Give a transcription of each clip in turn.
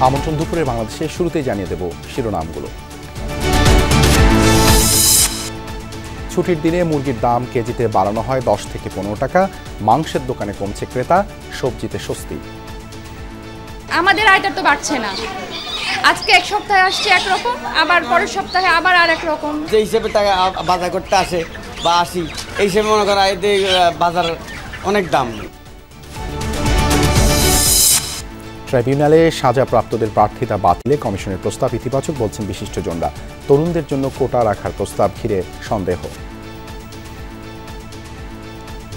আমন্ত্রণ দুপুরে বাংলাদেশে শুরুতেই জানিয়ে দেব শিরোনামগুলো। ছুটির দিনে মুরগির দাম কেজিতে বাড়ানো হয় 10 থেকে 15 টাকা। মাংসের দোকানে কমছে ক্রেতা, সবজিতে স্বস্তি। আমাদের আয়টা তো বাড়ছে না। আজকে এক সপ্তাহে আসছে একরকম, আবার পরের সপ্তাহে আবার আর এক রকম। যে হিসেবে টাকা বাজার করতে আসে বা আসি, এই হিসেবে মনে করা বাজার অনেক দাম। ট্রাইব্যুনালে সাজাপ্রাপ্তদের প্রার্থিতা বাতিলে কমিশনের প্রস্তাব ইতিবাচক বলছেন বিশিষ্টজনরা। তরুণদের জন্য কোটা রাখার প্রস্তাব ঘিরে সন্দেহ।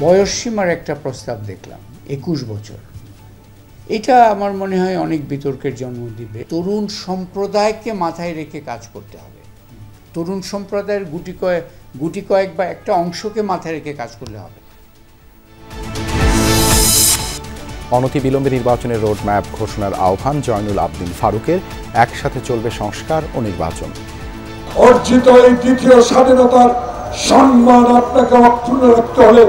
বয়সসীমার একটা প্রস্তাব দেখলাম 21 বছর। এটা আমার মনে হয় অনেক বিতর্কের জন্ম দিবে। তরুণ সম্প্রদায়কে মাথায় রেখে কাজ করতে হবে। তরুণ সম্প্রদায়ের গুটি কয়েক বা একটা অংশকে মাথায় রেখে কাজ করলে হবে। অনতিবিলম্বে নির্বাচনের রোডম্যাপ ঘোষণার আহ্বান জয়নুল আবদিন ফারুকের। একসাথে চলবে সংস্কার ও নির্বাচন। অর্জিত এই দ্বিতীয় স্বাধীনতার সম্মান আপনাকে অক্ষুণ্ণ রাখতে হলে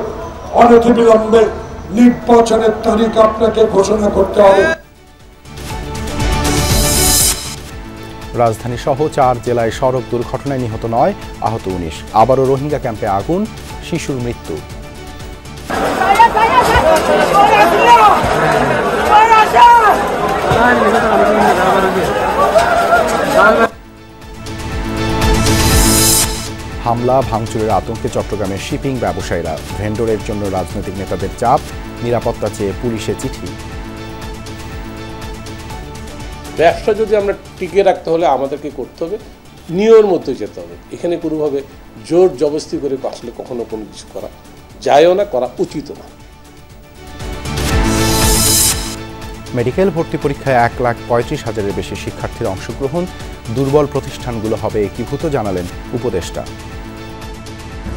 অনতিবিলম্বে নির্বাচনের তারিখ আপনাকে ঘোষণা করতে হবে। রাজধানী সহ 4 জেলায় সড়ক দুর্ঘটনায় নিহত 9, আহত 19। আবারও রোহিঙ্গা ক্যাম্পে আগুন, শিশুর মৃত্যু। হামলা ভাঙচুরের আতঙ্কে চট্টগ্রামের শিপিং ব্যবসায়ীরা। ভেন্ডরের জন্য রাজনৈতিক নেতাদের চাপ, নিরাপত্তা চেয়ে পুলিশে চিঠি। ব্যবসা যদি আমরা টিকিয়ে রাখতে হলে আমাদেরকে করতে হবে নিয়মের মতো যেতে হবে। এখানে কোনোভাবে জোর জবরদস্তি করে আসলে কখনো কোনো কিছু করা যায়ও না, করা উচিত না। মেডিকেল ভর্তি পরীক্ষায় 1,35,000-এর বেশি শিক্ষার্থীর অংশগ্রহণ। দুর্বল প্রতিষ্ঠানগুলো হবে একীভূত, জানালেন উপদেষ্টা।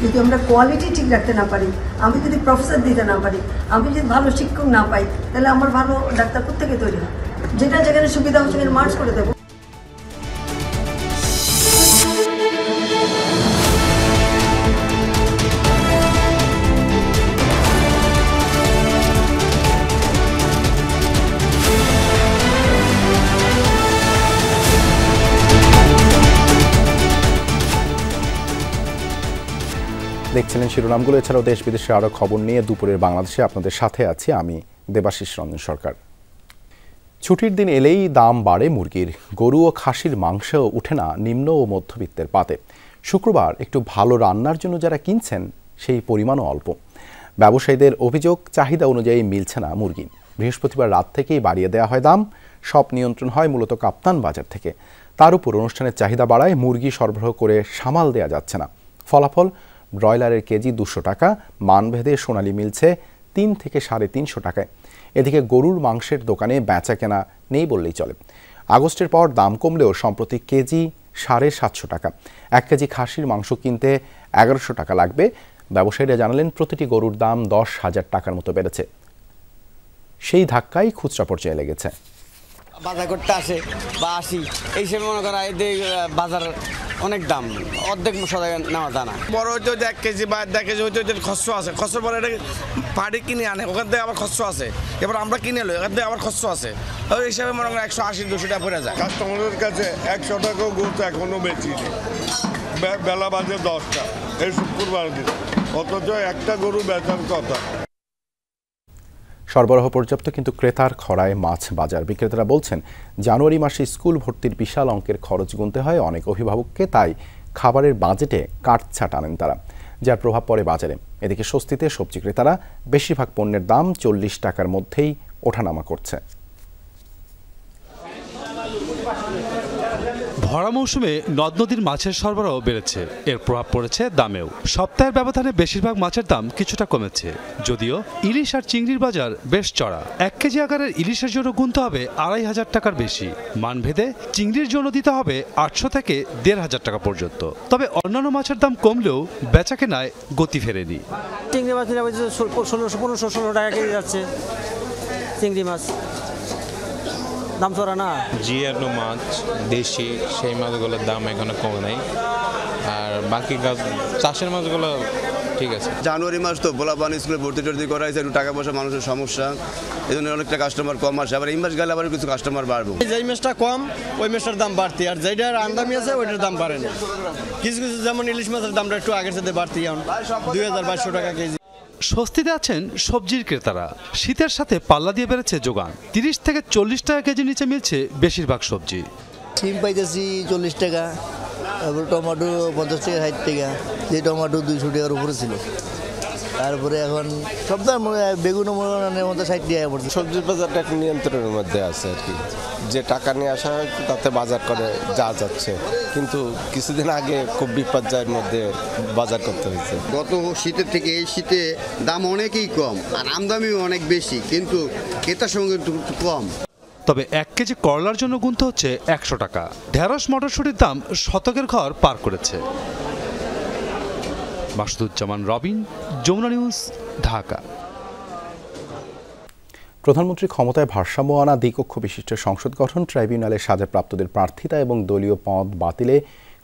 যদি আমরা কোয়ালিটি ঠিক রাখতে না পারি, আমি যদি প্রফেসর দিতে না পারি, আমি যদি ভালো শিক্ষক না পাই, তাহলে আমার ভালো ডাক্তার কোত্থেকে তৈরি হয়? যেখানে সুবিধা হবে সেখানে মার্চ করে দেবো। দেখছিলেন শিরোনামগুলো। এছাড়াও দেশ বিদেশে আরও খবর নিয়ে দুপুরের বাংলাদেশে আপনাদের সাথে আছি আমি দেবাশিস রঞ্জন সরকার। ছুটির দিন এলেই দাম বাড়ে মুরগির। গরু ও খাসির মাংসও উঠে না নিম্ন ও মধ্যবিত্তের পাতে। শুক্রবার একটু ভালো রান্নার জন্য যারা কিনছেন সেই পরিমাণও অল্প। ব্যবসায়ীদের অভিযোগ, চাহিদা অনুযায়ী মিলছে না মুরগি। বৃহস্পতিবার রাত থেকেই বাড়িয়ে দেওয়া হয় দাম। সব নিয়ন্ত্রণ হয় মূলত কাপ্তান বাজার থেকে। তার উপর অনুষ্ঠানের চাহিদা বাড়ায় মুরগি সরবরাহ করে সামাল দেওয়া যাচ্ছে না। ফলাফল, ব্রয়লারের কেজি 200 টাকা, মানভেদে সোনালি মিলছে 3 থেকে 350 টাকায়। এদিকে গরুর মাংসের দোকানে বেচা কেনা নেই বললেই চলে। আগস্টের পর দাম কমলেও সম্প্রতি কেজি 750 টাকা। 1 কেজি খাসির মাংস কিনতে 1100 টাকা লাগবে। ব্যবসায়ীরা জানালেন প্রতিটি গরুর দাম 10,000 টাকার মতো বেড়েছে। সেই ধাক্কাই খুচরা পর্যায়ে লেগেছে। বাজার করতে আসে বা আসি, এই হিসেবে মনে করা বাজার অনেক দাম, অর্ধেক মশলা নেওয়া যায় না। বড় হইতে 1 কেজি বা 1.5 কেজি হইতে খরচ আছে। খরচ পরে এটা পাড়ি কিনে আনে, ওখান থেকে আবার খরচ আছে। এবার আমরা কিনে এলো, এখান থেকে আবার খরচ আছে। ওই হিসাবে মনে করেন 180-200 টাকা পড়ে যায়। কাস্টমারের কাছে 100 টাকাও গরু এখনো বেচিনি। বেলা বাজে 10টা, এই শুক্রবার দিন, অথচ একটা গরু বেচার কথা। সরবরাহ পর্যাপ্ত, কিন্তু ক্রেতার খরায় মাছ বাজার। বিক্রেতারা বলছেন জানুয়ারি মাসে স্কুল ভর্তির বিশাল অঙ্কের খরচ গুনতে হয় অনেক অভিভাবককে, তাই খাবারের বাজেটে কাটছাঁট আনেন তারা, যার প্রভাব পড়ে বাজারে। এদিকে স্বস্তিতে সবজি ক্রেতারা। বেশিরভাগ পণ্যের দাম 40 টাকার মধ্যেই ওঠানামা করছে। ভরা মৌসুমে নদ নদীর মাছের সরবরাহ বেড়েছে, এর প্রভাব পড়েছে দামেও। সপ্তাহের ব্যবধানে বেশিরভাগ মাছের দাম কিছুটা কমেছে, যদিও ইলিশ আর চিংড়ির বাজার বেশ চড়া। 1 কেজি আকারের ইলিশের জন্য গুনতে হবে 2,500 টাকার বেশি। মানভেদে চিংড়ির জন্য দিতে হবে 800 থেকে 1,500 টাকা পর্যন্ত। তবে অন্যান্য মাছের দাম কমলেও বেচা কেনায় গতি ফেরেনি। চিংড়ি মাছ 1500-1600 টাকা কেজি যাচ্ছে চিংড়ি মাছ। দাম চড়া না। জিয়ানো মাছ দেশি, সেই মাছগুলোর দাম এখনো কমে নাই। আর বাকি চাষের মাছগুলো ঠিক আছে। জানুয়ারি মাস তো পোলাপান স্কুলে ভর্তি টর্তি করা হয়েছে, একটু টাকা পয়সা মানুষের সমস্যা, এই জন্য অনেকটা কাস্টমার কম আসে। আবার এই মাস গেলে আবার কিছু কাস্টমার বাড়বো। যেই মাসটা কম ওই মাসটার দাম বাড়তি, আর যেটার আমদানি আছে ওইটার দাম বাড়ে না। কিছু কিছু যেমন ইলিশ মাছের দামটা একটু আগের সাথে বাড়তি, 2200 টাকা কেজি। স্বস্তিতে আছেন সবজির ক্রেতারা। শীতের সাথে পাল্লা দিয়ে বেড়েছে যোগান। 30 থেকে 40 টাকা কেজি নিচে মিলছে বেশিরভাগ সবজি। সিম পাইতেছি 40 টাকা, তারপর টমেটো 50 টাকা 60 টাকা, যে টমেটো 200 টাকার উপরে ছিল। তারপরে এখন সব দাম বেগুন মতো 60 টাকা পড়ছে। সবজির বাজারটা একটা নিয়ন্ত্রণের মধ্যে আছে আর কি, যে টাকা নিয়ে আসা হয় তাতে বাজার করে যা যাচ্ছে, কিন্তু কিছুদিন আগে খুব বিপর্যয়ের মধ্যে বাজার করতে হয়েছে। গত শীতের থেকে এই শীতে দাম অনেকই কম, আর আমদানিও অনেক বেশি, কিন্তু ক্রেতার সঙ্গে একটু কম। তবে 1 কেজি করলার জন্য গুনতে হচ্ছে 100 টাকা। ঢেঁড়স মটরশুঁটির দাম শতকের ঘর পার করেছে। মাসুদুজ্জামান রবিন, যমুনা নিউজ, ঢাকা। প্রধানমন্ত্রী ক্ষমতায় ভারসাম্য আনা দ্বিকক্ষ বিশিষ্ট সংসদ গঠন, ট্রাইব্যুনালে সাজাপ্রাপ্তদের প্রার্থিতা এবং দলীয় পদ বাতিলে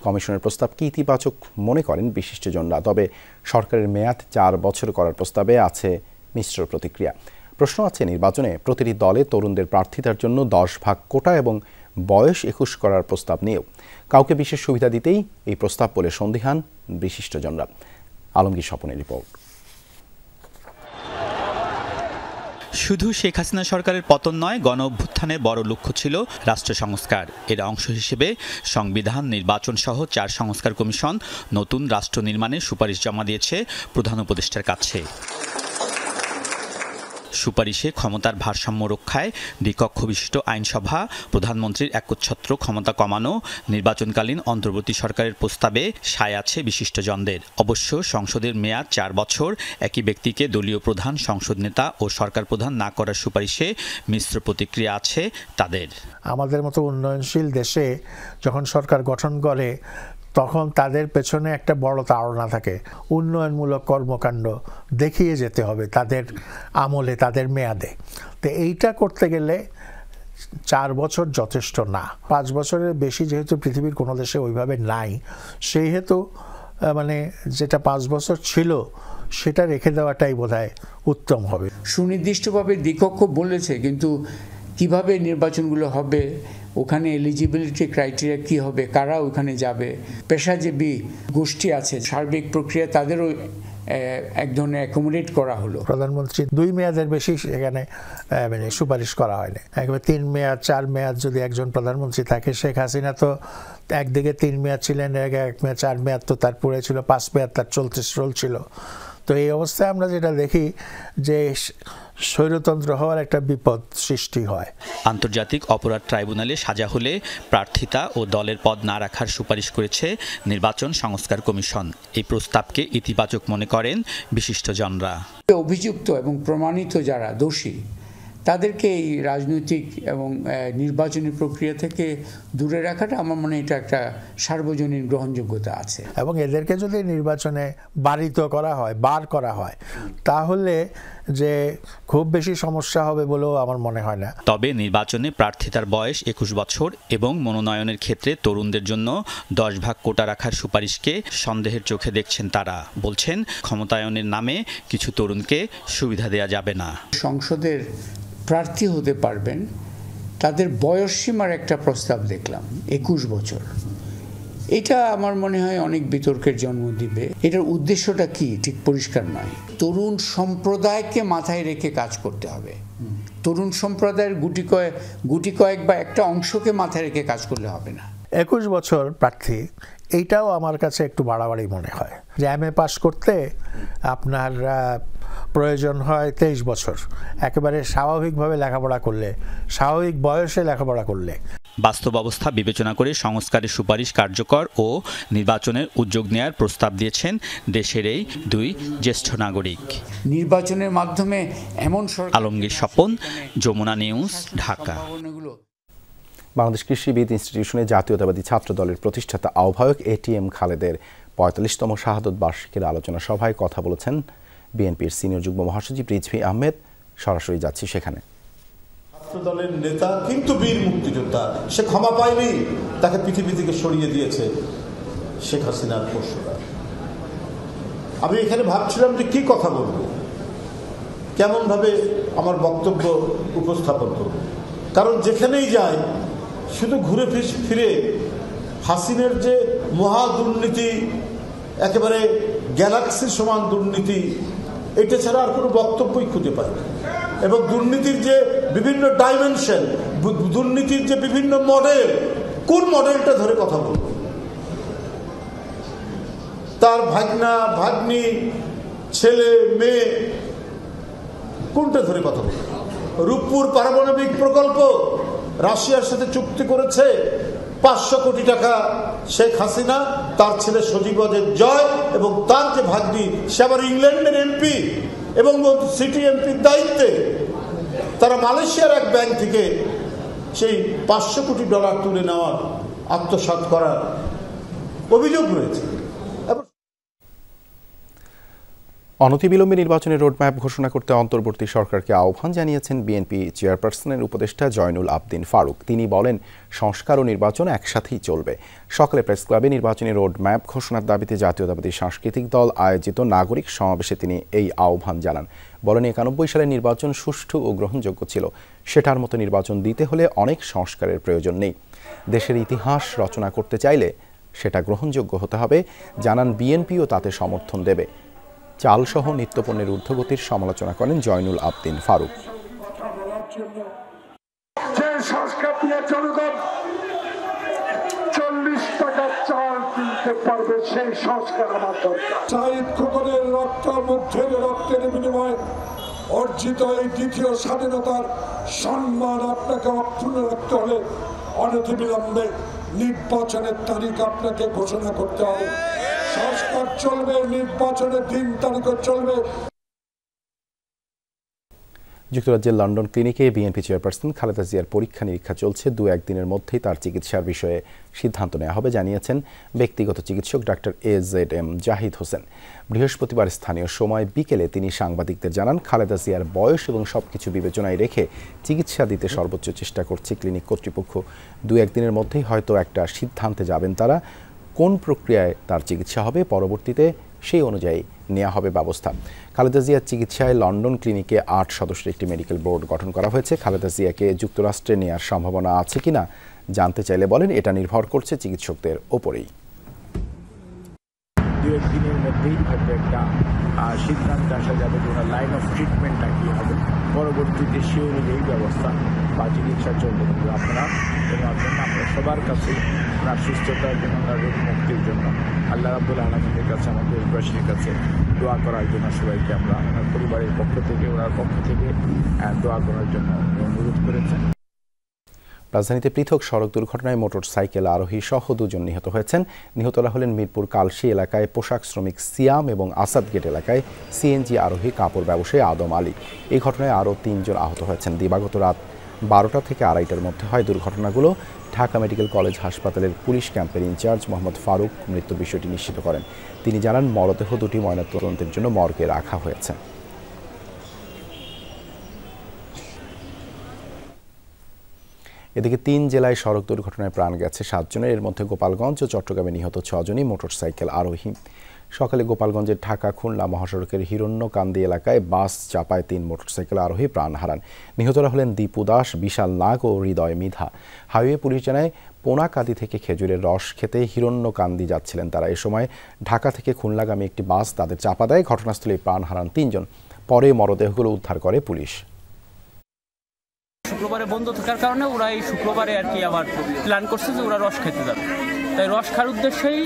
কমিশনের প্রস্তাবকে ইতিবাচক মনে করেন বিশিষ্টজনরা। তবে সরকারের মেয়াদ 4 বছর করার প্রস্তাবে আছে মিশ্র প্রতিক্রিয়া। প্রশ্ন আছে নির্বাচনে প্রতিটি দলে তরুণদের প্রার্থিতার জন্য 10 ভাগ কোটা এবং বয়স 21 করার প্রস্তাব নিয়েও কাউকে বিশেষ সুবিধা দিতেই এই প্রস্তাব বলে সন্দিহান বিশিষ্টজনরা। আলমগীর স্বপনের রিপোর্ট। শুধু শেখ হাসিনা সরকারের পতন নয়, গণ অভ্যুত্থানের বড় লক্ষ্য ছিল রাষ্ট্র সংস্কার। এর অংশ হিসেবে সংবিধান, নির্বাচন সহ 4 সংস্কার কমিশন নতুন রাষ্ট্র নির্মাণের সুপারিশ জমা দিয়েছে প্রধান উপদেষ্টার কাছে। সুপারিশে ক্ষমতার ভারসাম্য রক্ষায় দ্বিকক্ষ বিশিষ্ট আইনসভা, প্রধানমন্ত্রীর একচ্ছত্র ক্ষমতা কমানো, নির্বাচনকালীন অন্তর্বর্তী সরকারের প্রস্তাবে সায় আছে বিশিষ্টজনদের। অবশ্য সংসদের মেয়াদ 4 বছর, একই ব্যক্তিকে দলীয় প্রধান, সংসদ নেতা ও সরকার প্রধান না করার সুপারিশে মিশ্র প্রতিক্রিয়া আছে তাদের। আমাদের মতো উন্নয়নশীল দেশে যখন সরকার গঠন করে তখন তাদের পেছনে একটা বড় তাড়না থাকে, উন্নয়নমূলক কর্মকাণ্ড দেখিয়ে যেতে হবে তাদের আমলে, তাদের মেয়াদে। তো এইটা করতে গেলে 4 বছর যথেষ্ট না। 5 বছরের বেশি যেহেতু পৃথিবীর কোনো দেশে ওইভাবে নাই, সেই হেতু মানে যেটা 5 বছর ছিল সেটা রেখে দেওয়াটাই বোধহয় উত্তম হবে। সুনির্দিষ্টভাবে দ্বিকক্ষ বলেছে, কিন্তু কিভাবে নির্বাচনগুলো হবে, ওখানে এলিজিবিলিটি ক্রাইটেরিয়া কি হবে, কারা ওখানে যাবে, পেশাজীবী গোষ্ঠী আছে, সার্বিক প্রক্রিয়া তাদেরও এক ধরনের অ্যাকোমোডেট করা হলো। প্রধানমন্ত্রী 2 মেয়াদের বেশি এখানে মানে সুপারিশ করা হয়নি। একবার 3 মেয়াদ 4 মেয়াদ যদি একজন প্রধানমন্ত্রী থাকে, শেখ হাসিনা তো একদিকে 3 মেয়াদ ছিলেন, 1 মেয়াদ 4 মেয়াদ তো তার পুরে ছিল, 5 মেয়াদ তার চলছিল। তো এই অবস্থায় আমরা যেটা দেখি যে স্বৈরতন্ত্র হওয়ার একটা বিপদ সৃষ্টি হয়। আন্তর্জাতিক অপরাধ ট্রাইব্যুনালে সাজা হলে প্রার্থিতা ও দলের পদ না রাখার সুপারিশ করেছে নির্বাচন সংস্কার কমিশন। এই প্রস্তাবকে ইতিবাচক মনে করেন বিশিষ্টজনরা। অভিযুক্ত এবং প্রমাণিত যারা দোষী তাদেরকে এই রাজনৈতিক এবং নির্বাচনী প্রক্রিয়া থেকে দূরে রাখাটা আমার মনে হয় এটা একটা সার্বজনীন গ্রহণযোগ্যতা আছে। এবং এদেরকে যদি নির্বাচনে বার করা হয় তাহলে যে খুব বেশি সমস্যা হবে বলেও আমার মনে হয় না। তবে নির্বাচনে প্রার্থিতার বয়স 21 বছর এবং মনোনয়নের ক্ষেত্রে তরুণদের জন্য 10 ভাগ কোটা রাখার সুপারিশকে সন্দেহের চোখে দেখছেন তারা। বলছেন ক্ষমতায়নের নামে কিছু তরুণকে সুবিধা দেওয়া যাবে না। সংসদের প্রার্থী হতে পারবেন তাদের বয়স সীমার একটা প্রস্তাব দেখলাম 21 বছর। এটা আমার মনে হয় অনেক বিতর্কের জন্ম দিবে। এটার উদ্দেশ্যটা কি ঠিক পরিষ্কার নয়। তরুণ সম্প্রদায়কে মাথায় রেখে কাজ করতে হবে। তরুণ সম্প্রদায়ের গুটি কয়েক বা একটা অংশকে মাথায় রেখে কাজ করলে হবে না। 21 বছর প্রার্থী, এইটাও আমার কাছে একটু বাড়াবাড়ি মনে হয়। যে MA পাস করতে আপনার প্রয়োজন হয় 23 বছর, একেবারে স্বাভাবিকভাবে লেখাপড়া করলে, স্বাভাবিক বয়সে লেখাপড়া করলে। বাস্তব অবস্থা বিবেচনা করে সংস্কারের সুপারিশ কার্যকর ও নির্বাচনের উদ্যোগ নেয়ার প্রস্তাব দিয়েছেন দেশের এই 2 জ্যেষ্ঠ নাগরিক। নির্বাচনের মাধ্যমে এমন আলমগীর স্বপন, যমুনা নিউজ, ঢাকা। বাংলাদেশ কৃষিবিদ ইনস্টিটিউশনে জাতীয়তাবাদী ছাত্র দলের প্রতিষ্ঠাতা আহ্বায়ক ATM খালেদের 45তম শাহাদত বার্ষিকীর আলোচনা সভায় কথা বলেছেন বিএনপির সিনিয়র যুগ্ম মহাসচিব রিজভী আহমেদ। সরাসরি যাচ্ছি সেখানে। ছাত্র দলের নেতা কিন্তু বীর মুক্তিযোদ্ধা, সে ক্ষমা পায়নি, তাকে পৃথিবী থেকে সরিয়ে দিয়েছে শেখ হাসিনার পশুরা। আমি এখানে ভাবছিলাম যে কি কথা বলবো, কেমন ভাবে আমার বক্তব্য উপস্থাপন করব, কারণ যেখানেই যাই শুধু ঘুরে ফিরে হাসিনের যে মহা দুর্নীতি, একেবারে গ্যালাক্সির সমান দুর্নীতি, এটা ছাড়া আর কোনো বক্তব্যই খুঁজে পাই না। এবং দুর্নীতির যে বিভিন্ন ডাইমেনশন, দুর্নীতির যে বিভিন্ন মডেল, কোন মডেলটা ধরে কথা বলবো? তার ভাগনা ভাগ্নি, ছেলে মেয়ে, কোনটা ধরে কথা বলবো? রূপপুর পারমাণবিক প্রকল্প রাশিয়ার সাথে চুক্তি করেছে 500 কোটি টাকা শেখ হাসিনা, তার ছেলে সজীব ওয়াজেদ জয় এবং তার যে ভাগ্নি, সে আবার ইংল্যান্ডের এমপি এবং সিটি এমপির দায়িত্বে, তারা মালয়েশিয়ার এক ব্যাংক থেকে সেই 500 কোটি ডলার তুলে নেওয়ার, আত্মসাৎ করার অভিযোগ রয়েছে। অনতিবিলম্বে নির্বাচনের রোডম্যাপ ঘোষণা করতে অন্তর্বর্তী সরকারকে আহ্বান জানিয়েছেন বিএনপি চেয়ারপারসনের উপদেষ্টা জয়নুল আবদিন ফারুক। তিনি বলেন, সংস্কার ও নির্বাচন একসাথেই চলবে। সকালে প্রেস ক্লাবে নির্বাচনী রোডম্যাপ ঘোষণার দাবিতে জাতীয়তাবাদী সাংস্কৃতিক দল আয়োজিত নাগরিক সমাবেশে তিনি এই আহ্বান জানান। বলেন, 91 সালের নির্বাচন সুষ্ঠু ও গ্রহণযোগ্য ছিল। সেটার মতো নির্বাচন দিতে হলে অনেক সংস্কারের প্রয়োজন নেই। দেশের ইতিহাস রচনা করতে চাইলে সেটা গ্রহণযোগ্য হতে হবে। জানান, বিএনপিও তাতে সমর্থন দেবে। চালসহ নিত্যপণ্যের ঊর্ধ্বগতির সমালোচনা করেন জয়নুল আবদিন ফারুক। যে সংস্কার দিয়ে জনগণ 40 টাকা চাল কিনতে পারবে, সেই সংস্কার আমার দরকার। শহীদ খোকনের রক্তের বিনিময়ে অর্জিত এই দ্বিতীয় স্বাধীনতার সম্মান আপনাকে অক্ষুণ্ণ রাখতে হলে অনতিবিলম্বে নির্বাচনের তারিখ আপনাকে ঘোষণা করতে হবে। সংস্কার চলবে, নির্বাচনের দিন তারিখও চলবে। যুক্তরাজ্যের লন্ডন ক্লিনিকে বিএনপি চেয়ারপারসন খালেদা জিয়ার পরীক্ষা নিরীক্ষা চলছে। 2-1 দিনের মধ্যেই তার চিকিৎসার বিষয়ে সিদ্ধান্ত নেওয়া হবে জানিয়েছেন ব্যক্তিগত চিকিৎসক ডাক্তার AZM জাহিদ হোসেন। বৃহস্পতিবার স্থানীয় সময় বিকেলে তিনি সাংবাদিকদের জানান, খালেদা জিয়ার বয়স এবং সবকিছু বিবেচনায় রেখে চিকিৎসা দিতে সর্বোচ্চ চেষ্টা করছে ক্লিনিক কর্তৃপক্ষ। 2-1 দিনের মধ্যেই হয়তো একটা সিদ্ধান্তে যাবেন তারা। কোন প্রক্রিয়ায় তার চিকিৎসা হবে, পরবর্তীতে সেই অনুযায়ী নেওয়া হবে ব্যবস্থা। খালেদা জিয়ার চিকিৎসায় লন্ডন ক্লিনিকে 8 সদস্যের একটি মেডিকেল বোর্ড গঠন করা হয়েছে। খালেদা জিয়াকে যুক্তরাষ্ট্রে নেওয়ার সম্ভাবনা আছে কিনা জানতে চাইলে বলেন, এটা নির্ভর করছে চিকিৎসকদের ওপরেই। 2-1 দিনের মধ্যেই হয়তো একটা সিদ্ধান্ত আসা যাবে যে ওনার লাইন অফ ট্রিটমেন্টটা কী হবে, পরবর্তীতে সে অনুযায়ী ব্যবস্থা বা চিকিৎসা চলবে। কিন্তু আপনারা সবার কাছে ওনার সুস্থতার জন্য, ওনার রোগ মুক্তির জন্য আল্লাহ রাব্বুল আলামিনের কাছে, আমাদের দেশবাসীর কাছে দোয়া করার জন্য সবাইকে আমরা ওনার পরিবারের পক্ষ থেকে, ওনার পক্ষ থেকে দোয়া করার জন্য অনুরোধ করেছেন। রাজধানীতে পৃথক সড়ক দুর্ঘটনায় মোটরসাইকেল আরোহী সহ 2 জন নিহত হয়েছেন। নিহতরা হলেন মিরপুর কালশি এলাকায় পোশাক শ্রমিক সিয়াম এবং আসাদ গেট এলাকায় সিএনজি আরোহী কাপড় ব্যবসায়ী আদম আলী। এই ঘটনায় আরও 3 জন আহত হয়েছেন। দিবাগত রাত 12টা থেকে 2:30টার মধ্যে হয় দুর্ঘটনাগুলো। ঢাকা মেডিকেল কলেজ হাসপাতালের পুলিশ ক্যাম্পের ইনচার্জ মোহাম্মদ ফারুক মৃত্যুর বিষয়টি নিশ্চিত করেন। তিনি জানান, মরদেহ 2টি ময়নাতদন্তের জন্য মর্গে রাখা হয়েছে। এদিকে 3 জেলায় সড়ক দুর্ঘটনায় প্রাণ গেছে 7 জনের। এর মধ্যে গোপালগঞ্জ ও চট্টগ্রামে নিহত 6 জনই মোটরসাইকেল আরোহী। সকালে গোপালগঞ্জের ঢাকা খুলনা মহাসড়কের হিরণ্যকান্দি এলাকায় বাস চাপায় 3 মোটরসাইকেল আরোহী প্রাণ হারান। নিহতরা হলেন দীপু দাস, বিশাল নাগ ও হৃদয় মিধা। হাইওয়ে পুলিশ জানায়, পোনাকাদি থেকে খেজুরের রস খেতে হিরণ্যকান্দি যাচ্ছিলেন তারা। এ সময় ঢাকা থেকে খুলনাগামী একটি বাস তাদের চাপা দেয়। ঘটনাস্থলে প্রাণ হারান 3 জন। পরে মরদেহগুলো উদ্ধার করে পুলিশ। শুক্রবারে বন্ধ থাকার কারণে ওরা এই শুক্রবারে আর কি আবার প্ল্যান করছে যে ওরা রস খেতে যাবে, তাই রস খাওয়ার উদ্দেশ্যেই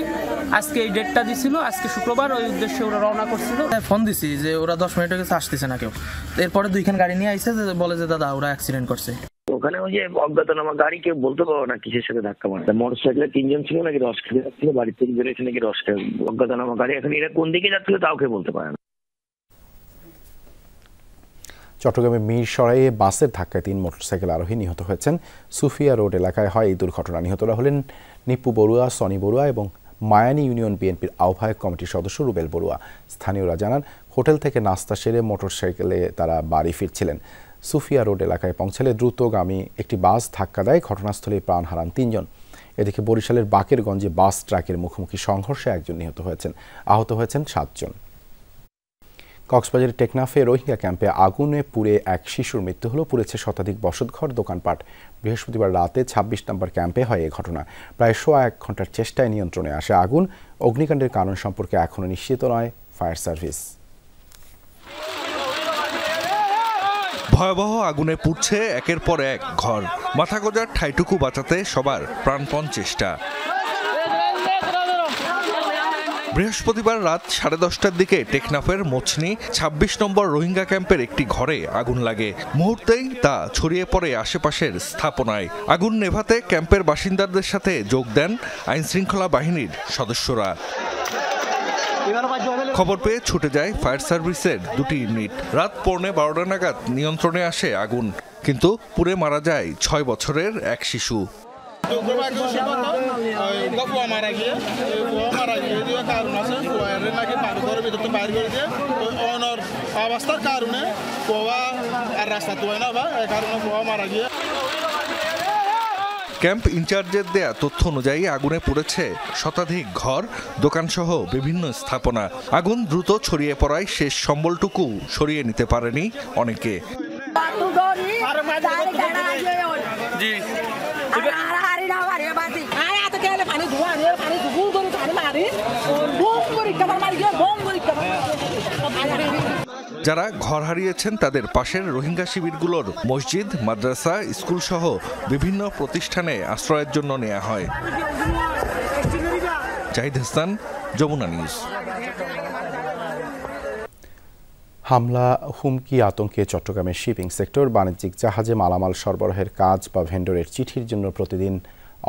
আজকে এই ডেটটা দিছিল। আজকে শুক্রবার, ওই উদ্দেশ্যে ওরা রওনা করছিল। ফোন দিছি যে ওরা 10 মিনিটের কাছে আসতেছে না কেউ। এরপরে 2খান গাড়ি নিয়ে আইছে, বলে যে দাদা ওরা অ্যাক্সিডেন্ট করছে। ওখানে ওই যে অজ্ঞাতনামা গাড়ি কেউ বলতে পারবো না কিসের সাথে ধাক্কা মারে। মোটরসাইকেলে 3 জন ছিল নাকি রস খেতে যাচ্ছিল, বাড়ি থেকে বেরোয়েছে নাকি রস খেয়ে। অজ্ঞাতনামা গাড়ি, এখন এরা কোন দিকে যাচ্ছিল তাও কেউ বলতে পারে না। চট্টগ্রামের মিরসরাইয়ে বাসের ধাক্কায় 3 মোটরসাইকেল আরোহী নিহত হয়েছেন। সুফিয়া রোড এলাকায় হয় এই দুর্ঘটনা। নিহতরা হলেন নিপু বড়ুয়া, সনি বড়ুয়া এবং মায়ানী ইউনিয়ন বিএনপির আহ্বায়ক কমিটির সদস্য রুবেল বড়ুয়া। স্থানীয়রা জানান, হোটেল থেকে নাস্তা সেরে মোটরসাইকেলে তারা বাড়ি ফিরছিলেন। সুফিয়া রোড এলাকায় পৌঁছালে দ্রুতগামী একটি বাস ধাক্কা দেয়। ঘটনাস্থলে প্রাণ হারান 3 জন। এদিকে বরিশালের বাকেরগঞ্জে বাস ট্রাকের মুখোমুখি সংঘর্ষে 1 জন নিহত হয়েছেন। আহত হয়েছেন 7 জন। কক্সবাজারের টেকনাফে রোহিঙ্গা ক্যাম্পে আগুনে পুড়ে এক শিশুর মৃত্যু হলো। পুড়েছে শতাধিক বসতঘর, দোকানপাট। বৃহস্পতিবার রাতে ২৬ নম্বর ক্যাম্পে হয় এ ঘটনা। প্রায় ১ ঘন্টার চেষ্টায় নিয়ন্ত্রণে আসে আগুন। অগ্নিকাণ্ডের কারণ সম্পর্কে এখনও নিশ্চিত নয় ফায়ার সার্ভিস। ভয়াবহ আগুনে পুড়ছে একের পর এক ঘর। মাথা গোঁজার ঠাইটুকু বাঁচাতে সবার প্রাণপণ চেষ্টা। বৃহস্পতিবার রাত 10:30টার দিকে টেকনাফের মোচনি ২৬ নম্বর রোহিঙ্গা ক্যাম্পের একটি ঘরে আগুন লাগে। মুহূর্তেই তা ছড়িয়ে পড়ে আশেপাশের স্থাপনায়। আগুন নেভাতে ক্যাম্পের বাসিন্দাদের সাথে যোগ দেন আইনশৃঙ্খলা বাহিনীর সদস্যরা। খবর পেয়ে ছুটে যায় ফায়ার সার্ভিসের 2টি ইউনিট। রাত 12:15 নাগাদ নিয়ন্ত্রণে আসে আগুন, কিন্তু পুড়ে মারা যায় 6 বছরের এক শিশু। অবস্থার কারণে আর রাস্তা মারা গিয়ে ক্যাম্প ইনচার্জের দেয়া তথ্য অনুযায়ী আগুনে পুড়েছে শতাধিক ঘর, দোকানসহ বিভিন্ন স্থাপনা। আগুন দ্রুত ছড়িয়ে পড়ায় শেষ সম্বলটুকু সরিয়ে নিতে পারেনি অনেকে। যারা ঘর হারিয়েছেন তাদের পাশের রোহিঙ্গা শিবিরগুলোর মসজিদ, মাদ্রাসা, স্কুল সহ বিভিন্ন প্রতিষ্ঠানে আশ্রয়ের জন্য নেওয়া হয়। জাহিদ হাসান, যমুনা নিউজ। হামলা, হুমকি, আতঙ্কে চট্টগ্রামের শিপিং সেক্টর। বাণিজ্যিক জাহাজে মালামাল সরবরাহের কাজ বা ভেন্ডরের চিঠির জন্য প্রতিদিন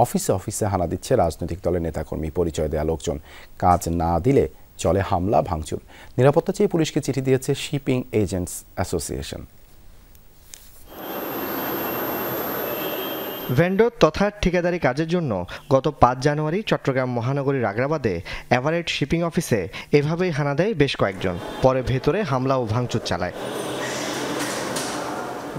অফিসে অফিসে হানা দিচ্ছে রাজনৈতিক দলের নেতাকর্মী, পরিচয় দেয়া লোকজন। কাজ না দিলে চলে হামলা, ভাঙচুর। নিরাপত্তা চেয়ে পুলিশকে চিঠি দিয়েছে শিপিং এজেন্টস অ্যাসোসিয়েশন। ভেন্ডর তথা ঠিকাদারি কাজের জন্য গত ৫ জানুয়ারি চট্টগ্রাম মহানগরীর আগ্রাবাদে এভারেট শিপিং অফিসে এভাবেই হানা দেয় বেশ কয়েকজন। পরে ভেতরে হামলা ও ভাঙচুর চালায়।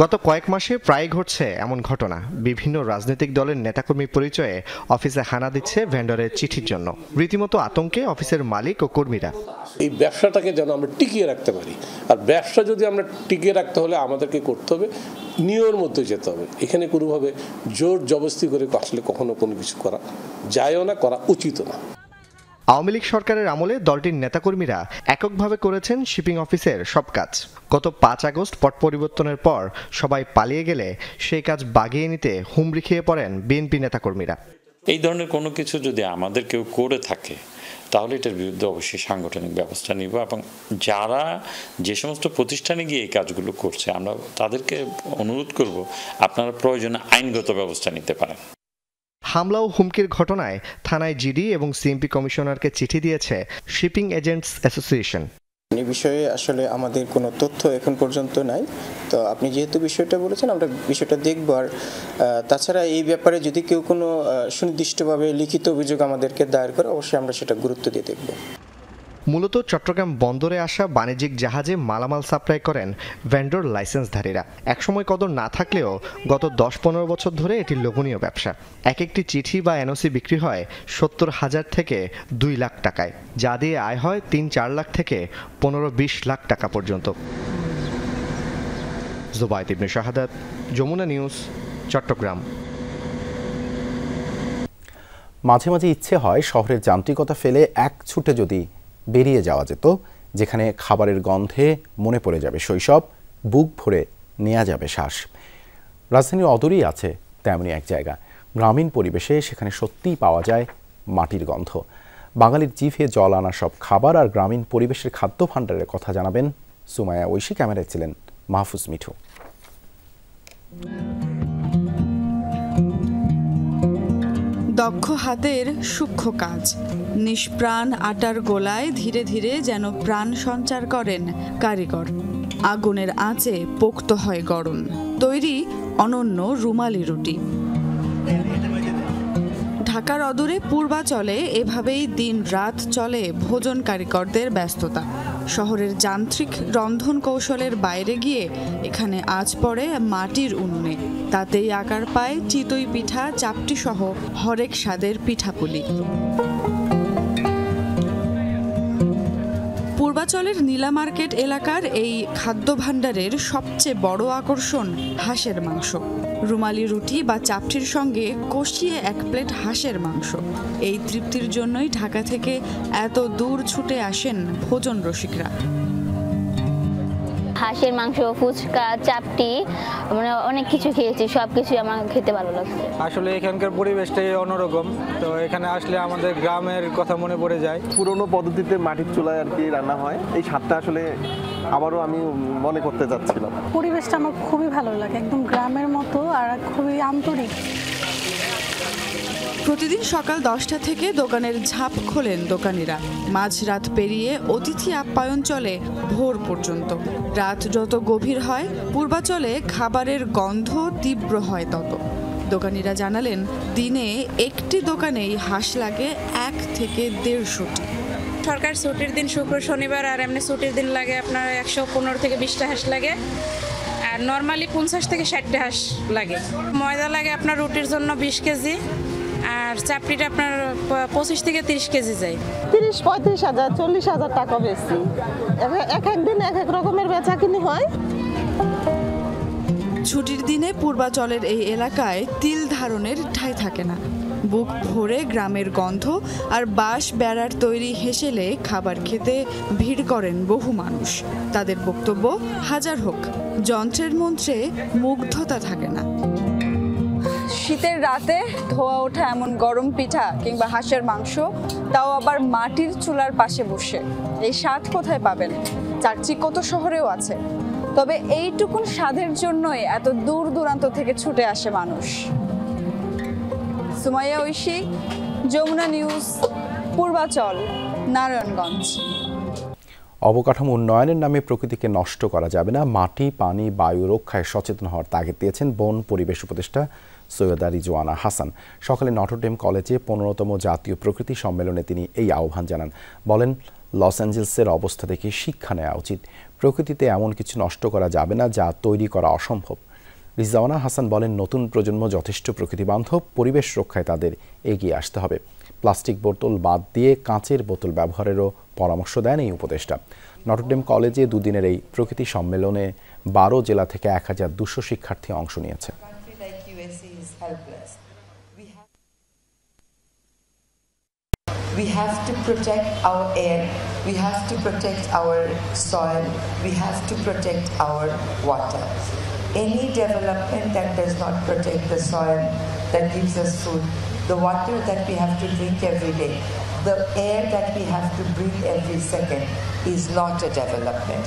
গত কয়েক মাসে প্রায় ঘটছে এমন ঘটনা। বিভিন্ন রাজনৈতিক দলের নেতাকর্মী পরিচয়ে অফিসে হানা দিচ্ছে ভেন্ডরের চিঠির জন্য। রীতিমতো আতঙ্কে অফিসের মালিক ও কর্মীরা। এই ব্যবসাটাকে যেন আমরা টিকিয়ে রাখতে পারি, আর ব্যবসা যদি আমরা টিকিয়ে রাখতে হলে আমাদেরকে করতে হবে নিয়মের মধ্যে যেতে হবে। এখানে কোনোভাবে জোর জবরদস্তি করে আসলে কখনো কোনো কিছু করা যায়ও না, করা উচিত না। আওয়ামী লীগ সরকারের আমলে দলটির নেতাকর্মীরা এককভাবে করেছেন শিপিং অফিসের সব কাজ। গত 5 আগস্ট পট পরিবর্তনের পর সবাই পালিয়ে গেলে সেই কাজ বাগিয়ে নিতে হুমড়ি খেয়ে পড়েন বিএনপি নেতাকর্মীরা। এই ধরনের কোনো কিছু যদি আমাদের কেউ করে থাকে তাহলে এটার বিরুদ্ধে অবশ্যই সাংগঠনিক ব্যবস্থা নিব, এবং যারা যে সমস্ত প্রতিষ্ঠানে গিয়ে এই কাজগুলো করছে আমরা তাদেরকে অনুরোধ করব আপনারা প্রয়োজনে আইনগত ব্যবস্থা নিতে পারেন। হামলা ও হুমকির ঘটনায় থানায় জিডি এবং সিএমপি কমিশনারকে চিঠি দিয়েছে শিপিং এজেন্টস অ্যাসোসিয়েশন। এই বিষয়ে আসলে আমাদের কোনো তথ্য এখন পর্যন্ত নাই, তো আপনি যেহেতু বিষয়টা বলেছেন আমরা বিষয়টা দেখব। আর তাছাড়া এই ব্যাপারে যদি কেউ কোনো সুনির্দিষ্টভাবে লিখিত অভিযোগ আমাদেরকে দায়ের করে অবশ্যই আমরা সেটা গুরুত্ব দিয়ে দেখব। মূলত চট্টগ্রাম বন্দরে আসা বাণিজ্যিক জাহাজে মালামাল সাপ্লাই করেন ভেন্ডর লাইসেন্সধারীরা। একসময় কদর না থাকলেও গত ১০-১৫ বছর ধরে এটি লোভনীয় ব্যবসা। এক একটি চিঠি বা এনওসি বিক্রি হয় ৭০,০০০ থেকে ২ লাখ টাকায়, যা দিয়ে আয় হয় ৩-৪ লাখ থেকে ১৫-২০ লাখ টাকা পর্যন্ত। জুবায়েদ ইবনে শাহাদাত, যমুনা নিউজ, চট্টগ্রাম। মাঝে মাঝে ইচ্ছে হয় শহরের যান্ত্রিকতা ফেলে এক ছুটে যদি বেরিয়ে যাওয়া যেত, যেখানে খাবারের গন্ধে মনে পড়ে যাবে শৈশব, বুক ভরে নেওয়া যাবে শ্বাস। রাজধানীর অদূরেই আছে তেমনই এক জায়গা। গ্রামীণ পরিবেশে সেখানে সত্যিই পাওয়া যায় মাটির গন্ধ। বাঙালির জিভে জল আনা সব খাবার আর গ্রামীণ পরিবেশের খাদ্য ভাণ্ডারের কথা জানাবেন সুমাইয়া ঐশী। ক্যামেরায় ছিলেন মাহফুজ মিঠু। দক্ষ হাতের সূক্ষ্ম কাজ, নিষ্প্রাণ আটার গোলায় ধীরে ধীরে যেন প্রাণ সঞ্চার করেন কারিগর। আগুনের আঁচে পোক্ত হয় গড়ন, তৈরি অনন্য রুমালি রুটি। ঢাকার অদূরে পূর্বাচলে এভাবেই দিন রাত চলে ভোজন কারিগরদের ব্যস্ততা। শহরের যান্ত্রিক রন্ধন কৌশলের বাইরে গিয়ে এখানে আজ পড়ে মাটির উনুনে। তাতেই আকার পায় চিতই পিঠা, চাপটি সহ হরেক স্বাদের পিঠাপুলি। পূর্বাচলের নীলা মার্কেট এলাকার এই খাদ্য ভাণ্ডারের সবচেয়ে বড় আকর্ষণ হাঁসের মাংস। রুমালি রুটি বা চাপটির সঙ্গে কষিয়ে 1 প্লেট হাঁসের মাংস। এই তৃপ্তির জন্যই ঢাকা থেকে এত দূর ছুটে আসেন ভোজন রসিকরা। হাঁসের মাংস, ফুচকা, চাপটি, মানে অনেক কিছু খেয়েছি, সবকিছু আমার খেতে ভালো লাগছে। আসলে এখানকার পরিবেশটাই অন্যরকম, তো এখানে আসলে আমাদের গ্রামের কথা মনে পড়ে যায়। পুরনো পদ্ধতিতে মাটির চুলায় আর কি রান্না হয়, এই স্বাদটা আসলে আবারও আমি মনে করতে যাচ্ছিলাম। পরিবেশটা আমার খুবই ভালো লাগে, একদম গ্রামের মতো আর খুবই আন্তরিক। প্রতিদিন সকাল 10টা থেকে দোকানের ঝাঁপ খোলেন দোকানিরা। মাঝরাত পেরিয়ে অতিথি আপ্যায়ন চলে ভোর পর্যন্ত। রাত যত গভীর হয় পূর্বাচলে খাবারের গন্ধ তীব্র হয় তত। দোকানিরা জানালেন, দিনে একটি দোকানেই হাঁস লাগে 1 থেকে 150টি। সরকার ছুটির দিন শুক্র শনিবার আর এমনি ছুটির দিন লাগে আপনার 115 থেকে 20টা হাঁস লাগে, আর নর্মালি 50 থেকে 60টা হাঁস লাগে। ময়দা লাগে আপনার রুটির জন্য 20 কেজি, আর চাপড়িটা আপনার 25 থেকে 30 কেজি যায়। 30-35 হাজার 40 হাজার টাকা বেশি, এক এক দিন এক এক রকমের বেচা কিনি হয়। ছুটির দিনে পূর্বাচলের এই এলাকায় তিল ধারণের ঠাঁই থাকে না। বুক ভরে গ্রামের গন্ধ আর বাঁশ বেড়ার তৈরি হেসেলে খাবার খেতে ভিড় করেন বহু মানুষ। তাদের বক্তব্য, হাজার হোক যন্ত্রের মন্ত্রে মুগ্ধতা থাকে না। শীতের রাতে ধোয়া ওঠা এমন গরম পিঠা কিংবা হাঁসের মাংস, তাও আবার মাটির চুলার পাশে বসে, এই স্বাদ কোথায় পাবেন? চাকচিক্য তো শহরেও আছে, তবে এইটুকুন স্বাদের জন্যই এত দূর দূরান্ত থেকে ছুটে আসে মানুষ। সুমাইয়া ঐশী, যমুনা নিউজ, পূর্বাচল, নারায়ণগঞ্জ। অবকাঠামো উন্নয়নের নামে প্রকৃতিকে নষ্ট করা যাবে না, মাটি, পানি, বায়ু রক্ষায় সচেতন হওয়ার তাগিদ দিয়েছেন বন পরিবেশ উপদেষ্টা সৈয়দা রিজওয়ানা হাসান। সকালে নটরডেম কলেজে 15তম জাতীয় প্রকৃতি সম্মেলনে তিনি এই আহ্বান জানান। বলেন, লস অ্যাঞ্জেলসের অবস্থা দেখে শিক্ষা নেওয়া উচিত। প্রকৃতিতে এমন কিছু নষ্ট করা যাবে না যা তৈরি করা অসম্ভব। রিজওয়ানা হাসান বলেন, নতুন প্রজন্ম যথেষ্ট প্রকৃতিবান্ধব, পরিবেশ রক্ষায় তাদের এগিয়ে আসতে হবে। প্লাস্টিক বোতল বাদ দিয়ে কাঁচের বোতল ব্যবহারেরও পরামর্শ দেন এই উপদেষ্টা। নটরডেম কলেজে দুদিনের এই প্রকৃতি সম্মেলনে 12 জেলা থেকে 1200 শিক্ষার্থী অংশ নিয়েছে। We have to protect our air, we have to protect our soil, we have to protect our water. Any development that does not protect the soil that gives us food, the water that we have to drink every day, the air that we have to breathe every second is not a development.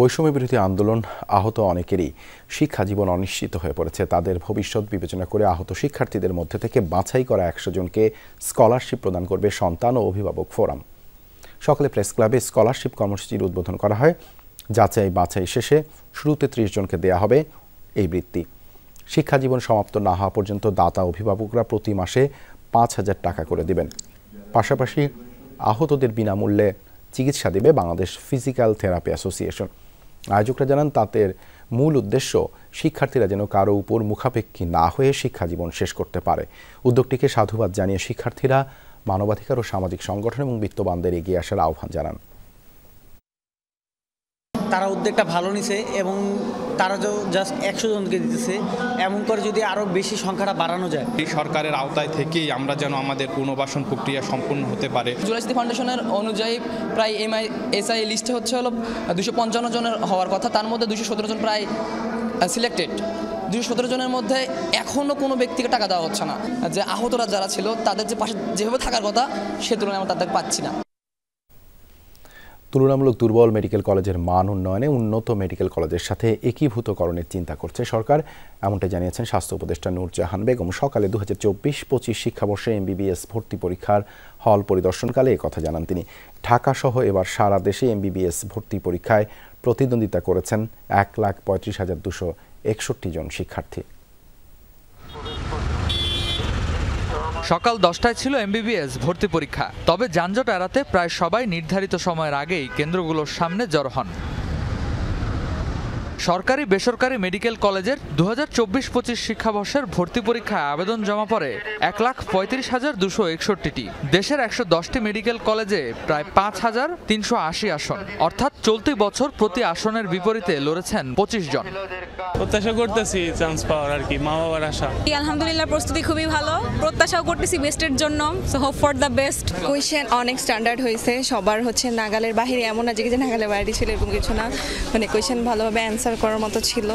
বৈষম্য বিরোধী আন্দোলন আহত অনেকেরই শিক্ষা জীবন অনিশ্চিত হয়ে পড়েছে। তাদের ভবিষ্যৎ বিবেচনা করে আহত শিক্ষার্থীদের মধ্যে থেকে বাছাই করা 100 জনকে স্কলারশিপ প্রদান করবে সন্তান ও অভিভাবক ফোরাম। সকালে প্রেস ক্লাবে স্কলারশিপ কর্মসূচির উদ্বোধন করা হয়। যাচাই বাছাই শেষে শুরুতে 30 জনকে দেয়া হবে এই বৃত্তি। শিক্ষা জীবন সমাপ্ত না হওয়া পর্যন্ত দাতা অভিভাবকরা প্রতি মাসে 5,000 টাকা করে দিবেন। পাশাপাশি আহতদের বিনামূল্যে চিকিৎসা দেবে বাংলাদেশ ফিজিক্যাল থেরাপি অ্যাসোসিয়েশন। আয়োজকরা জানান, তাদের মূল উদ্দেশ্য শিক্ষার্থীরা যেন কারো উপর মুখাপেক্ষী না হয়ে শিক্ষা জীবন শেষ করতে পারে। উদ্যোগটিকে সাধুবাদ জানিয়ে শিক্ষার্থীরা মানবাধিকার ও সামাজিক সংগঠন এবং বিত্তবানদের এগিয়ে আসার আহ্বান জানান। তারা উদ্যোগটা ভালো নিছে এবং তারা জাস্ট 100 জনকে দিতেছে, এমন করে যদি আরও বেশি সংখ্যাটা বাড়ানো যায়। এই সরকারের আওতায় থেকেই আমরা যেন আমাদের পুনর্বাসন প্রক্রিয়া সম্পূর্ণ হতে পারে। জুলাই স্মৃতি ফাউন্ডেশনের অনুযায়ী প্রায় এসআই লিস্টে হচ্ছে হলো 255 জনের হওয়ার কথা, তার মধ্যে 217 জন প্রায় সিলেক্টেড। 217 জনের মধ্যে এখনও কোনো ব্যক্তিকে টাকা দেওয়া হচ্ছে না। যে আহতরা যারা ছিল তাদের যে পাশে যেভাবে থাকার কথা সে তুলনায় আমরা তাদের পাচ্ছি না। তুলনামূলক দুর্বল মেডিকেল কলেজের মান উন্নয়নে উন্নত মেডিকেল কলেজের সাথে একীভূতকরণের চিন্তা করছে সরকার, এমনটাই জানিয়েছেন স্বাস্থ্য উপদেষ্টা নূরজাহান বেগম। সকালে 2024-25 শিক্ষাবর্ষে এমবিবিএস ভর্তি পরীক্ষার হল পরিদর্শনকালে একথা জানান তিনি। ঢাকাসহ এবার সারা দেশে এমবিবিএস ভর্তি পরীক্ষায় প্রতিদ্বন্দ্বিতা করেছেন 1,35,261 জন শিক্ষার্থী। সকাল 10টায় ছিল এমবিবিএস ভর্তি পরীক্ষা, তবে যানজট এড়াতে প্রায় সবাই নির্ধারিত সময়ের আগেই কেন্দ্রগুলোর সামনে জড়ো হন। সরকারি বেসরকারি মেডিকেল কলেজের 2024-25 শিক্ষাবর্ষের ভর্তি পরীক্ষায় আবেদন জমা পড়ে 1,35,261টি। দেশের 110টি মেডিকেল কলেজে প্রায় 5,380 আসন, অর্থাৎ চলতি বছর প্রতি আসনের বিপরীতে লড়েছেন 25 জন। প্রত্যাশা করতেছি চান্স পাওয়ার আর কি, মা বাবার আশা। আলহামদুলিল্লাহ প্রস্তুতি খুবই ভালো, প্রত্যাশাও করতেছি বেস্টের জন্য, so hope for the best. Question অনেক স্ট্যান্ডার্ড হয়েছে, সবার হচ্ছে নাগালের বাইরে, এমন না যে নাগালের বাইরে ছিল এরকম কিছু না, মানে কোয়েশ্চেন ভালোভাবে অ্যান্সার করার মতো ছিল।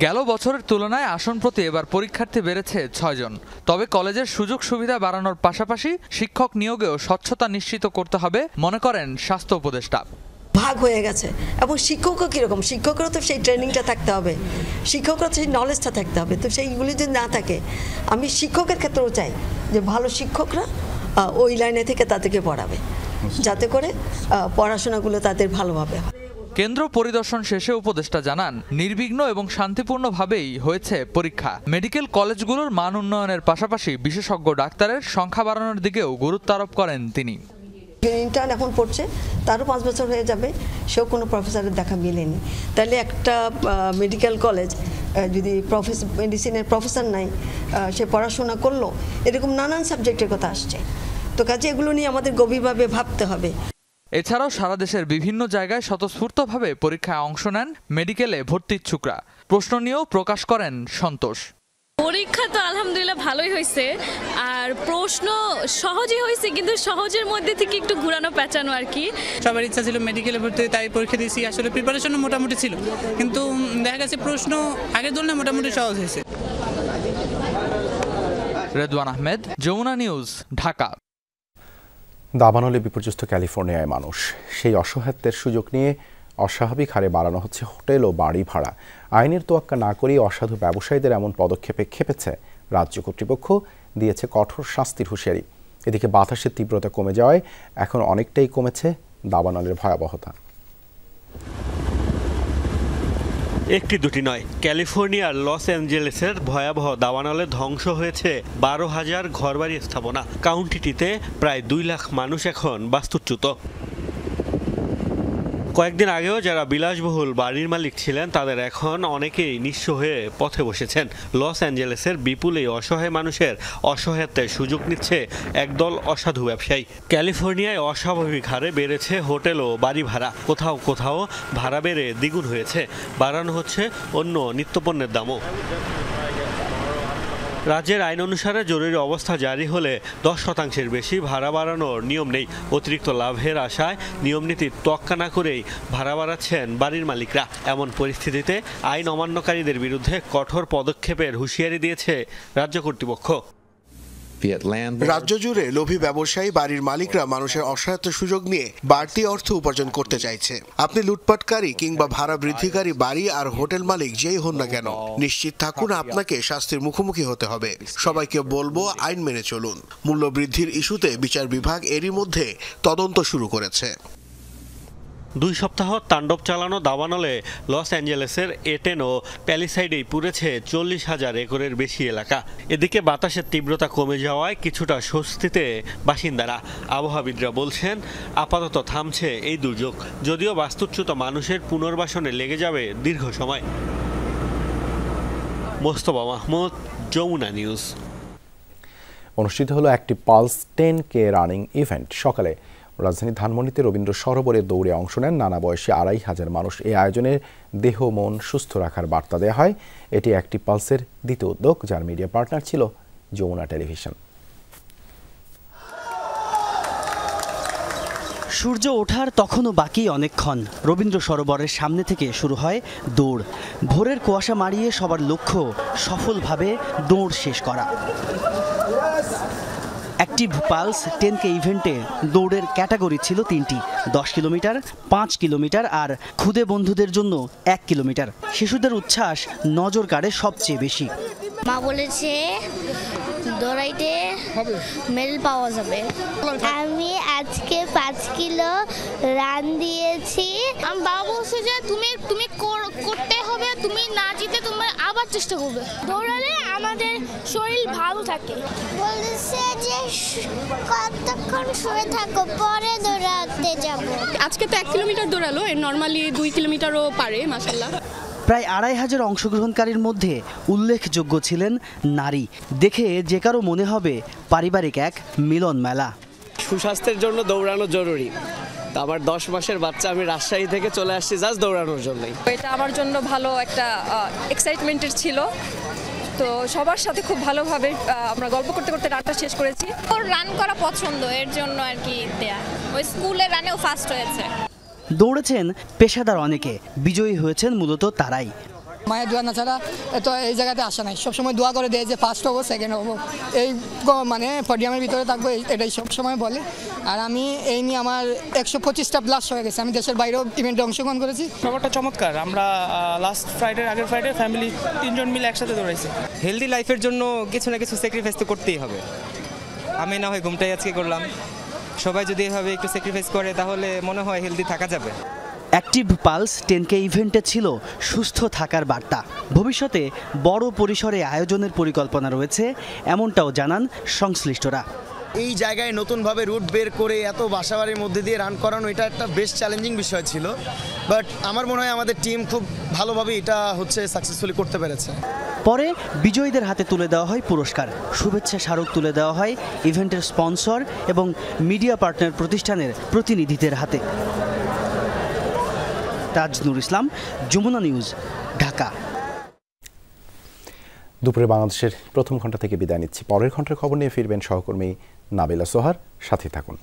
গেল বছরের তুলনায় আসন প্রতি এবার পরীক্ষার্থী বেড়েছে 6 জন। তবে কলেজের সুযোগ সুবিধা বাড়ানোর পাশাপাশি শিক্ষক নিয়োগেও স্বচ্ছতা নিশ্চিত করতে হবে মনে করেন স্বাস্থ্য উপদেষ্টা। ভাগ হয়ে গেছে এবং শিক্ষকও কীরকম, শিক্ষকরা তো সেই ট্রেনিংটা থাকতে হবে, শিক্ষকরা তো সেই নলেজটা থাকতে হবে। তো সেইগুলি যদি না থাকে, আমি শিক্ষকের ক্ষেত্রেও চাই যে ভালো শিক্ষকরা ওই লাইনে থেকে তাদেরকে পড়াবে, যাতে করে পড়াশোনাগুলো তাদের ভালোভাবে হয়। কেন্দ্র পরিদর্শন শেষে উপদেষ্টা জানান, নির্বিঘ্ন এবং শান্তিপূর্ণভাবেই হয়েছে পরীক্ষা। মেডিকেল কলেজগুলোর মান উন্নয়নের পাশাপাশি বিশেষজ্ঞ ডাক্তারের সংখ্যা বাড়ানোর দিকেও গুরুত্ব আরোপ করেন তিনি। ইন্টার্ন এখন পড়ছে, তারও 5 বছর হয়ে যাবে, সেও কোনো প্রফেসরের দেখা মেলেনি। তাহলে একটা মেডিকেল কলেজ যদি মেডিসিনের প্রফেসর নাই, সে পড়াশোনা করলো, এরকম নানান সাবজেক্টের কথা আসছে। তো কাজে এগুলো নিয়ে আমাদের গভীরভাবে ভাবতে হবে। এছাড়াও সারা দেশের বিভিন্ন জায়গায় স্বতঃস্ফূর্তভাবে পরীক্ষায় অংশ নেন মেডিকেলে ভর্তি ইচ্ছুকরা। প্রশ্ন নিয়েও প্রকাশ করেন সন্তোষ। পরীক্ষা তো আলহামদুলিল্লাহ ভালোই হয়েছে, আর প্রশ্ন সহজই হয়েছে, কিন্তু সহজের মধ্যে থেকে একটু ঘুরানো পেঁচানো আর কি। সবার ইচ্ছা ছিল মেডিকেলে ভর্তি, তাই পরীক্ষা দিয়েছি। আসলে প্রিপারেশনও মোটামুটি ছিল, কিন্তু দেখা গেছে প্রশ্ন আগের তুলনায় মোটামুটি সহজ হয়েছে। রেদওয়ান আহমেদ, যমুনা নিউজ, ঢাকা। দাবানলে বিপর্যস্ত ক্যালিফোর্নিয়ায় মানুষ, সেই অসহায়ত্বের সুযোগ নিয়ে অস্বাভাবিক হারে বাড়ানো হচ্ছে হোটেল ও বাড়ি ভাড়া। আইনের তোয়াক্কা না করেই অসাধু ব্যবসায়ীদের এমন পদক্ষেপে খেপেছে রাজ্য কর্তৃপক্ষ, দিয়েছে কঠোর শাস্তির হুঁশিয়ারি। এদিকে বাতাসের তীব্রতা কমে যাওয়ায় এখন অনেকটাই কমেছে দাবানলের ভয়াবহতা। একটি দুটি নয়, ক্যালিফোর্নিয়ার লস অ্যাঞ্জেলেসের ভয়াবহ দাবানলে ধ্বংস হয়েছে 12,000 ঘরবাড়ি স্থাপনা। কাউন্টিটিতে প্রায় 2 লাখ মানুষ এখন বাস্তুচ্যুত। কয়েকদিন আগেও যারা বিলাসবহুল বাড়ির মালিক ছিলেন, তাদের এখন অনেকেই নিঃস্ব হয়ে পথে বসেছেন। লস অ্যাঞ্জেলেসের বিপুল এই অসহায় মানুষের অসহায়ত্বের সুযোগ নিচ্ছে একদল অসাধু ব্যবসায়ী। ক্যালিফোর্নিয়ায় অস্বাভাবিক হারে বেড়েছে হোটেল ও বাড়ি ভাড়া। কোথাও কোথাও ভাড়া বেড়ে দ্বিগুণ হয়েছে, বাড়ানো হচ্ছে অন্য নিত্যপণ্যের দামও। রাজ্যের আইন অনুসারে জরুরি অবস্থা জারি হলে 10% বেশি ভাড়া বাড়ানোর নিয়ম নেই। অতিরিক্ত লাভের আশায় নিয়মনীতি তোয়াক্কা না করেই ভাড়া বাড়াচ্ছেন বাড়ির মালিকরা। এমন পরিস্থিতিতে আইন অমান্যকারীদের বিরুদ্ধে কঠোর পদক্ষেপের হুঁশিয়ারি দিয়েছে রাজ্য কর্তৃপক্ষ। রাজ্য জুড়ে লোভী ব্যবসায়ী বাড়ির মালিকরা মানুষের অসহায়তার সুযোগ নিয়ে বাড়তি অর্থ উপার্জন করতে চাইছে। আপনি লুটপাটকারী কিংবা ভাড়া বৃদ্ধিকারী বাড়ি আর হোটেল মালিক যেই হন না কেন, নিশ্চিত থাকুন আপনাকে শাস্তির মুখোমুখি হতে হবে। সবাইকে বলবো, আইন মেনে চলুন। মূল্য বৃদ্ধির ইস্যুতে বিচার বিভাগ এরই মধ্যে তদন্ত শুরু করেছে। 2 সপ্তাহ তাণ্ডব চালানো দাবানলে লস অ্যাঞ্জেলেসের এটেন ও প্যালিসাইডেই পুড়েছে 40,000 একরের বেশি এলাকা। এদিকে বাতাসের তীব্রতা কমে যাওয়ায় কিছুটা স্বস্তিতে বাসিন্দারা। আবহাওয়াবিদরা বলছেন, আপাতত থামছে এই দুর্যোগ, যদিও বাস্তুচ্যুত মানুষের পুনর্বাসনে লেগে যাবে দীর্ঘ সময়। মোস্তফা মাহমুদ, যমুনা নিউজ। অনুষ্ঠিত হলো একটি পালস 10K রানিং ইভেন্ট। সকালে রাজধানীর ধানমন্ডিতে রবীন্দ্র সরোবরে দৌড়ে অংশ নেন নানা বয়সী 2,500 মানুষ। এই আয়োজনে দেহ মন সুস্থ রাখার বার্তা দেওয়া হয়। এটি একটি পালসের দ্বিতীয় উদ্যোগ, যার মিডিয়া পার্টনার ছিল যমুনা টেলিভিশন। সূর্য ওঠার তখনও বাকি অনেকক্ষণ। রবীন্দ্র সরোবরের সামনে থেকে শুরু হয় দৌড়। ভোরের কুয়াশা মারিয়ে সবার লক্ষ্য সফলভাবে দৌড় শেষ করা। অ্যাক্টিভ পালস 10K ইভেন্টে দৌড়ের ক্যাটাগরি ছিল 3টি, 10 কিলোমিটার, 5 কিলোমিটার আর খুদে বন্ধুদের জন্য 1 কিলোমিটার। শিশুদের উচ্ছ্বাস নজর কাড়ে সবচেয়ে বেশি। মা বলেছে দৌড়াইতে মেডেল পাওয়া যাবে। আমি আজকে 5 কিলো রান দিয়েছি। আমার বাবা বলছে যে তুমি করতে হবে, তুমি না জিতে তুমি আবার চেষ্টা করবে। দৌড়ালে আমাদের শরীর ভালো থাকে। বলেছে যে কতক্ষণ শুয়ে থাকো, পরে দৌড়াতে যাব। আজকে তো 1 কিলোমিটার দৌড়ালো, নর্মালি 2 কিলোমিটারও পারে মাশাআল্লাহ। প্রায় 2500 অংশগ্রহণকারীর মধ্যে উল্লেখযোগ্য ছিলেন নারী। দেখে যে কারো মনে হবে পারিবারিক এক মিলন মেলা। সুস্বাস্থ্যের জন্য দৌড়ানো জরুরি। আমার 10 মাসের বাচ্চা, আমি রাজশাহী থেকে চলে আসছি জাস্ট দৌড়ানোর জন্যই। এটা আমার জন্য ভালো একটা এক্সাইটমেন্টের ছিল। তো সবার সাথে খুব ভালোভাবে আমরা গল্প করতে করতে রানটা শেষ করেছি। ওর রান করা পছন্দ, এর জন্য আর কি দেয়া। ওই স্কুলের রানেও ফার্স্ট হয়েছে। দৌড়েছেন পেশাদার অনেকে, বিজয়ী হয়েছেন মূলত তারাই। মায়ের দোয়া না ছাড়া তো এই জায়গাতে আসা নাই। সবসময় দোয়া করে দেয় যে ফার্স্ট হবো, সেকেন্ড হবো, এই মানে পডিয়ামের ভিতরে থাকবো, এটাই সবসময় বলে। আর আমি এই নিয়ে আমার 125টা প্লাস হয়ে গেছে। আমি দেশের বাইরেও ইভেন্টে অংশগ্রহণ করেছি। ব্যাপারটা চমৎকার। আমরা লাস্ট আগের ফ্রাইডে ফ্যামিলি 3 জন মিলে একসাথে দৌড়াইছি। হেলদি লাইফের জন্য কিছু না কিছু স্যাক্রিফাইস তো করতেই হবে। আমি না হয় ঘুমটাই আজকে করলাম, সবাই যদি এভাবে একটু স্যাক্রিফাইস করে তাহলে মনে হয় হেলদি থাকা যাবে। অ্যাক্টিভ পালস 10K ইভেন্টে ছিল সুস্থ থাকার বার্তা। ভবিষ্যতে বড় পরিসরে আয়োজনের পরিকল্পনা রয়েছে, এমনটাও জানান সংশ্লিষ্টরা। এই জায়গায় নতুনভাবে রুট বের করে এত বাসাবাড়ির মধ্যে দিয়ে রান করানো, এটা একটা বেশ চ্যালেঞ্জিং বিষয় ছিল। বাট আমার মনে হয় আমাদের টিম খুব ভালোভাবে এটা সাকসেসফুলি করতে পেরেছে। পরে বিজয়ীদের হাতে তুলে দেওয়া হয় পুরস্কার, শুভেচ্ছা স্মারক তুলে দেওয়া হয় ইভেন্টের স্পন্সর এবং মিডিয়া পার্টনার প্রতিষ্ঠানের প্রতিনিধিদের হাতে। তাজনুর ইসলাম, যমুনা নিউজ, ঢাকা। দুপুরে বাংলাদেশের প্রথম ঘন্টা থেকে বিদায় নিচ্ছি। পরের ঘন্টার খবর নিয়ে ফিরবেন সহকর্মী নাবিলা সোহার। সাথে থাকুন।